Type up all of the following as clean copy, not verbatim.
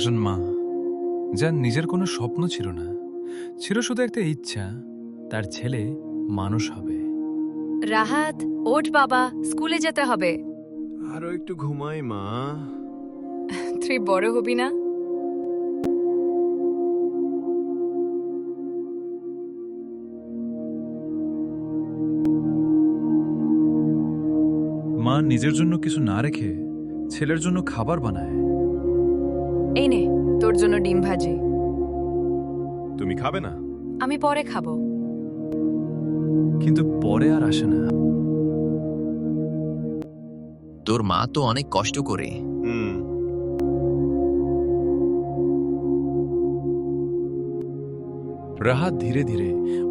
একজন মা যার নিজের কোনো স্বপ্ন ছিল না, ছিল শুধু একটা ইচ্ছা তার ছেলে মানুষ হবে। রাহাত, ওঠ বাবা, স্কুলে যেতে হবে। আরো একটু ঘুমাই মা। তুই বড় হবি না? মা নিজের জন্য কিছু না রেখে ছেলের জন্য খাবার বানায়। এই নে, তোর জন্য ডিম ভাজি। তুমি খাবে না? আমি পরে খাবো। কিন্তু পরে আর আসে না। তোর মা তো অনেক কষ্ট করে। রাহাত ধীরে ধীরে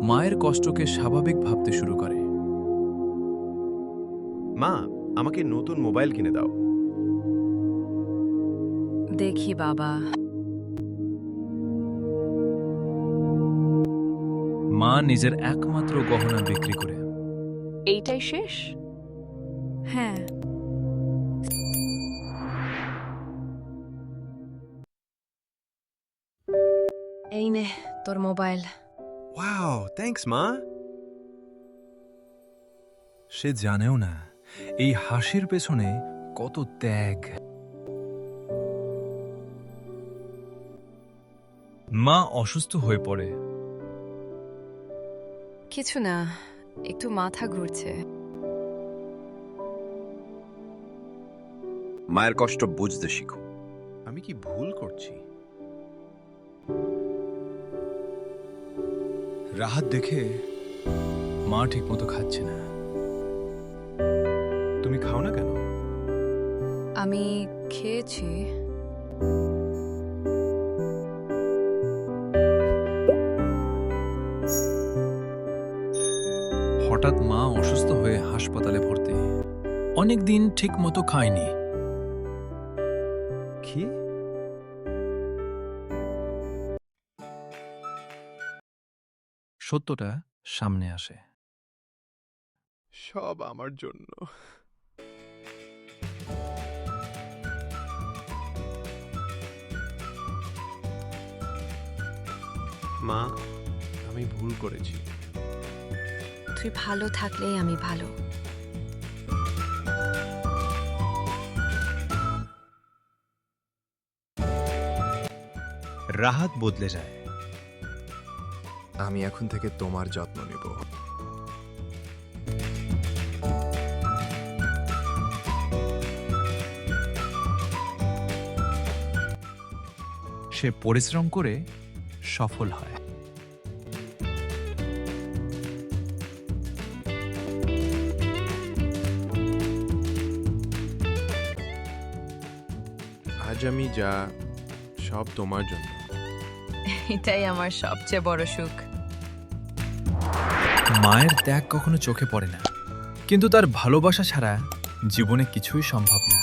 মায়ের কষ্টকে স্বাভাবিক ভাবতে শুরু করে। মা, আমাকে নতুন মোবাইল কিনে দাও। দেখি বাবা। মা নিজের একমাত্র গহনা বিক্রি করে। এইটাই শেষ? হ্যাঁ। এই নে তোর মোবাইল। ওয়াও, থ্যাঙ্কস মা। সে জানেও না এই হাসির পেছনে কত ত্যাগ। মা অসুস্থ হয়ে পড়ে। কিছু না, একটু মাথা ঘুরছে। মায়ের কষ্ট বুঝতে শিখো। আমি কি ভুল করছি? রাহাত দেখে মা ঠিকমতো খাচ্ছে না। তুমি খাও না কেন? আমি খেয়েছি। হঠাৎ মা অসুস্থ হয়ে হাসপাতালে ভর্তি। অনেকদিন ঠিকমতো খায়নি। কি? সত্যটা সামনে আসে। সব আমার জন্য। মা, আমি ভুল করেছি। তুই ভালো থাকলেই আমি ভালো। রাহাত বদলে যায়। আমি এখন থেকে তোমার যত্ন নেব। সে পরিশ্রম করে সফল হয়। আজ আমি যা, সব তোমার জন্য। এটাই আমার সবচেয়ে বড় সুখ। মায়ের ত্যাগ কখনো চোখে পড়ে না, কিন্তু তার ভালোবাসা ছাড়া জীবনে কিছুই সম্ভব না।